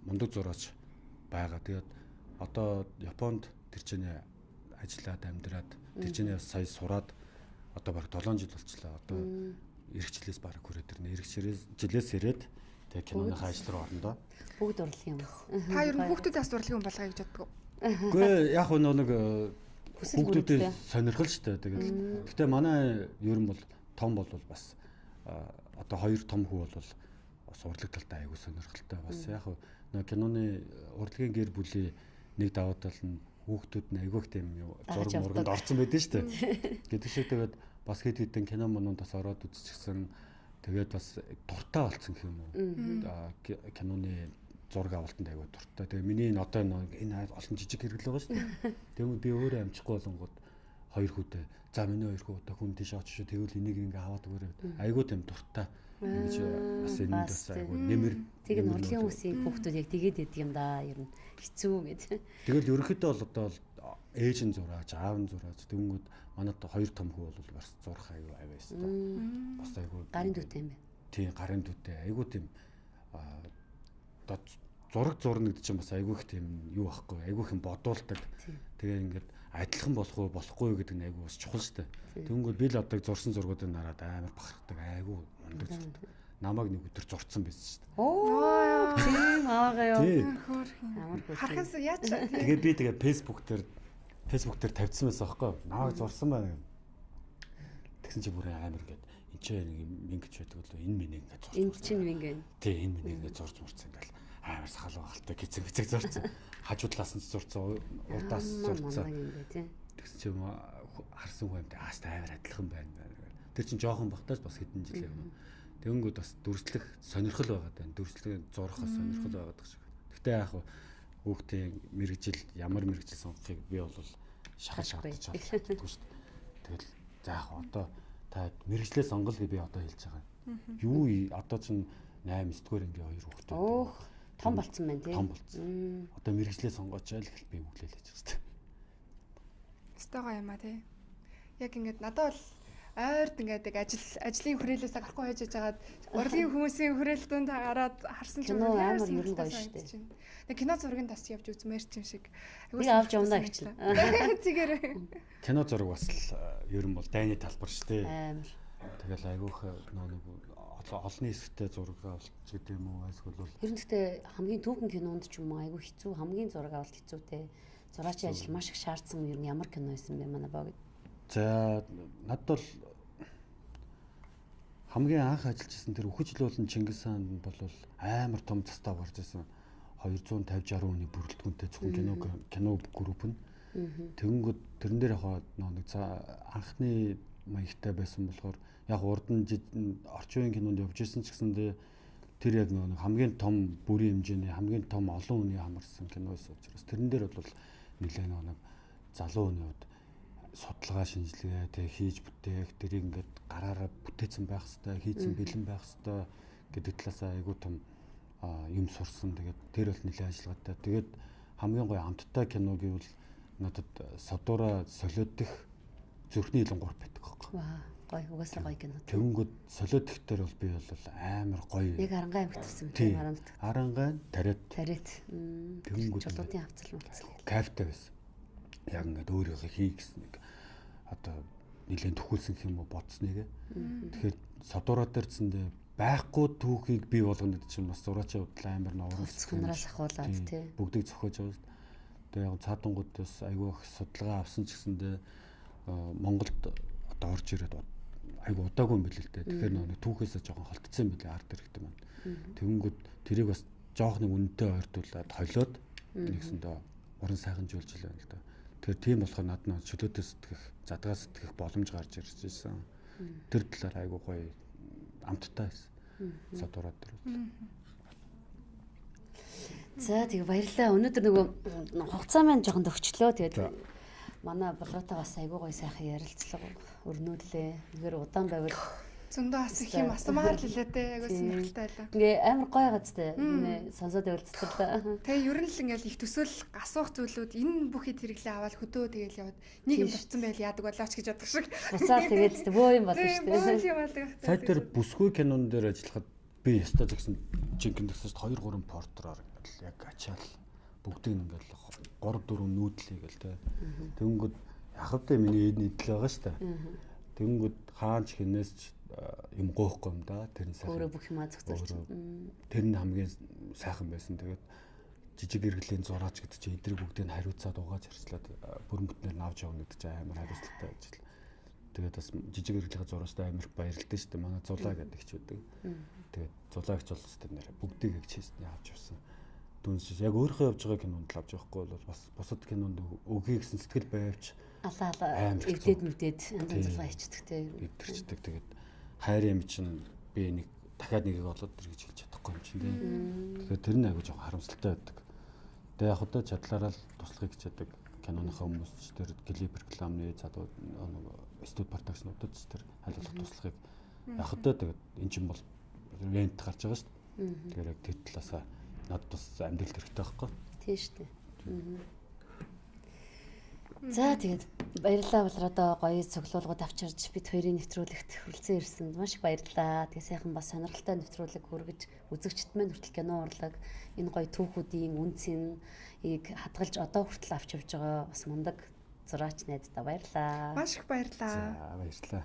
мундаг зураач байгаа. Тэгээд одоо Японд тэр чинь ажиллаад амьдраад тэр чинь сая сураад одоо бараг 7 жил болчихлоо. Одоо эргчлээс бараг хүрээд ирнэ. Жилээс ирээд тэгээ киноныхаа ажил руу орно доо. Бүгд урлагийн юм. Та ер нь хүүхдүүдээ бас урлагийн болгоё гэж боддог уу? Үгүй яг нэг хүүхдүүдээ сонирхол шүү дээ. Тэгээд гэтээ манай ер нь бол том бол бас одоо 2 том хүү бол бас урлаг талтай аягүй сонирхолтой. Бас яг нэг киноны урлагийн гэр бүлийн нэг даваа тал нь хүүхдүүд нь аягүй их тийм зураг мурганд орсон байдэн шүү дээ. Гэдэг шиг тэгээд бас хэд хэдэн кино монод бас ороод үзчихсэн. Тэгээд бас дуртай болцсон гэх юм уу. Киноны зураг авалтанд аягүй дуртай. Тэгээ миний энэ одоо энэ олон жижиг хэрэгэл байгаа шүү дээ. Тэгвэл би өөрөө амжихгүй болонгууд хоёр хүүтэй. За миний хоёр хүү одоо хүн тийш очиж тэгвэл энийг ингээ аваад өгөөрэй. Аягүй тийм дуртай. Ингэж бас энэ бас аягүй нэмэр. Тэг нь урлагийн хүмүүсийн хүүхдүүд яг тэгээд идэг юм да. Ер нь хэцүү гэж. Тэгэл ерөнхийдөө бол одоо ээж нь зураач, аав нь зураач. Тэнгүүд манайд хоёр том хүү бол бас зурах аягүй авьяас та. Бас аягүй гарын дүүтэй юм байна. Тийм гарын дүүтэй аягүй тийм одоо зураг зурна гэдэг чинь бас аягүй их тийм юу байхгүй аягүй их бодуулдаг. Тэгээ ингээд адилхан болох уу болохгүй гэдэг нь аягүй бас чухал шүү дээ. Тэнгүүд би л одоо зурсан зургуудыг нараад амар бахархдаг аягүй мундаг зурдаг. Намайг нэг өдөр зурцсан байсан шүү дээ. Оо тийм аагаа юу. Амар харахаас яаж тэгээд би тэгээд Facebook дээр тавьчихсан байсан байхгүй юу? Намайг зурсан байна. Тэгсэн чи бүр амар ингээд энэ ч нэг мингч байдаг л энэ минь ингээд зурсан. Энэ чинь минг байна. Тий энэ минь ингээд зурж мурцсан ингээл амар сахал багалтай гизэг зурцсан. Хажуу талаас нь зурцсан, урдаас зурцсан. Тэгсэн чи харсан хүн амт ааст амар адилхан байна. Тэр чин жоохон багтаас бас хэдэн жил юм. Тэнгүүд бас дүрслэх сонирхол байгаа даа. Дүрслэх зурхаас сонирхол байгаа гэх шиг. Гэтэ яг хүүхдийн мэрэгжил ямар мэрэгжил сонгохыг би бол шахаж шаардаж чаддаггүй шүү дээ. Тэгэл за яг одоо та мэрэгжлээ сонгол гэж би одоо хэлж байгаа. Юу одоо чинь 8 9-р ангийн хоёр хүүхдүүд. Өөх том болцсон байна тий. Том болцсон. Одоо мэрэгжлээ сонгооч айл гэл би өглөөлж байгаа шүү дээ. Стагаа юм а тий. Яг ингээд надад бол ойрд ингээд ажлын хүрээлээсээ гарахгүй байж байгаад урлагийн хүмүүсийн хүрээлтэнд гараад харсан ч амар ер нь гоё шүү дээ. Нэг кино зургийн тас явж үзмээр ч юм шиг. Би авч явна гэж. Зүгээр. Кино зураг бас ер нь бол дайны талбар шүү дээ. Амар. Тэгэл айгүйх нэг олонний хэсэгтэй зураг авалт гэдэг юм уу эсвэл бол ер нь гэхдээ хамгийн түүхэн кинонд ч юм уу айгүй хэцүү хамгийн зураг авалт хэцүүтэй. Зураачийн ажил маш их шаардсан ер нь ямар кино байсан бэ манай баа гэд. За надад бол хамгийн анх ажиллаж исэн тэр үхэж л болон Чингис хаан бол амар том цастаа гарч исэн 250 60 хүний бүрэлдэхүүнтэй зөвхөн кино групп нь. Тэгэнгүүт тэрэн дээр яг нэг анхны маягтай байсан болохоор яг урд нь орчин үеийн кинонд явж исэн ч гэсэндээ тэр яг нэг хамгийн том бүрийн хэмжээний хамгийн том олон хүний хамарсан кино байсан учраас тэрэн дээр бол нэлээд нэг залуу хүний хувьд судалгаа шинжилгээ тэг хийж бүтээх тэрийг ингээд гараараа бүтээсэн байх хэвээр хийцэн бэлэн байх хэвээр гэдэг талаас айгүй том юм сурсан. Тэгээд тэр бол нэлээд ажиллагаатай. Тэгээд хамгийн гоё амттай кино гэвэл надад Содуура солиодох зүрхний хилэн 3 байдаг байхгүй. Ваа гоё угаасаа гоё кино. Тэнгүүд солиодох дээр бол би бол амар гоё. Яг Арангаа аймагт гэсэн тийм Арангаа. Арангаа тариат. Тэнгүүд чулуутын хавцал мавцал. Кайфтай байсан. Яг ингээд өөрийнхөө хий гэсэн нэг одоо нэлээд төхүүлсэн юм уу бодсныг. Тэгэхээр Содуура дээрцэндээ байхгүй түүхийг бий болгоно гэдэг чинь бас зураачийн хувьд амар нураас ахуулаад тий. Бүгдийг зохиож байгаа шүү дээ. Тэгээ яг цаадангуудаас айгүй их судалгаа авсан ч гэсэндээ Монголд одоо орж ирээд айгүй удаагүй юм билээ л дээ. Тэгэхээр нэг түүхээсээ жоохон холтцсон юм билээ ард хэрэгтэй маань. Тэгэнгүүт тэрийг бас жоох нэг үнэтэй ойртуулад хойлоод нэгсэндээ уран сайханжуулж илээ л дээ. Тэгэхээр тийм болохоор надад чөлөөтэй сэтгэх, задгаа сэтгэх боломж гарч ирж байсан. Тэр талаар айгүй гоё амттай байсан. Содураад тэр. За тэгээ баярлалаа. Өнөөдөр нөгөө хугацаа маань жоохон төгчлөө. Тэгээд манай болоотой бас айгүй гоё сайхан ярилцлага өрнүүлээ. Үнээр удаан байвал зөндөө ас их юм асуумаар л лээ те. Айгүй сонирхолтой байлаа. Ингээ амар гоё газтай. Энэ сонсоод байвал цэцэрлээ. Тэгээ ер нь л ингээл их төсөөл асуух зүйлүүд энэ бүхий хэрэглээ аваад хөдөө тэгэл яваад нэг юм дурцсан байл яадаг болооч гэж бодох шиг. Буцаад тэгээд бөө юм болно шүү дээ. Сая тэр бүсгүй кинон дээр ажиллахад би ястаа згсэн жинхэнэ гэсэн 2 3 портроор ингээл яг ачаал бүгдийг ингээл 3 4 нүүдлээ гэл те. Тэнгүүд яхавтай миний эдний идэл байгаа шүү дээ. Тэнгүүд хаач хинээс ч юм гоохгүй юм да. Тэр нь сайхан. Өөрөө бүх юм зохицуулж. Тэр нь хамгийн сайхан байсан. Тэгээд жижиг эргэлийн зураач гэдэг чинь эдрийг бүгдийг хариуцаад угааж харьцлаад бүрэн бүтнээр нь авч явна гэдэг чинь амар хариуцлагатай ажил. Тэгээд бас жижиг эргэлийн зураачтай амар баярлалтай шүү дээ. Манай зулаа гэдэг ч үүдэг. Тэгээд зулаагч бол өстэй нэр бүгдийг яг честний авч явсан. Дүнс яг өөрөө явж байгаа кинонд л авч явахгүй бол бас бусад кинонд өгье гэсэн сэтгэл байвч алаа эвдээд мүвдээд янз янз зулгаа хийчихдэг те. Эвдэрчдэг. Тэгээд хайр юм чинь би нэг дахиад нэгийг олоод тэр гэж хэлж чадахгүй. байхгүй юм чинь тийм. Тэгэхээр тэр нь аягүй жоохон харамсалтай байдаг. Тэгээ яг одоо чадлаараа л туслахыг хичээдэг киноныхаа хүмүүс ч тэр клип рекламны задуу студ продакшнуудад ч тэр хариулах туслахыг яг одоо тэгээд эн чинь бол рент гарч байгаа шүү дээ. Тэгэхээр яг тэр талаасаа надад бас амьдрал хэрэгтэй байхгүй. Тийм шүү дээ. За тэгээд баярлалаа бол одоо гоё цуглуулгууд авчирж бид хоёрын нэвтрүүлэгт хүрэлцэн ирсэнд маш их баярлалаа. Тэгээд сайхан бас сонирхолтой нэвтрүүлэг хүргэж үзэгчд маань хүртэл кино урлаг энэ гоё түүхүүдийн үнцнийг хадгалж одоо хүртэл авч явж байгаа бас мундаг зураач найздаа баярлалаа. Маш их баярлалаа. За баярлалаа.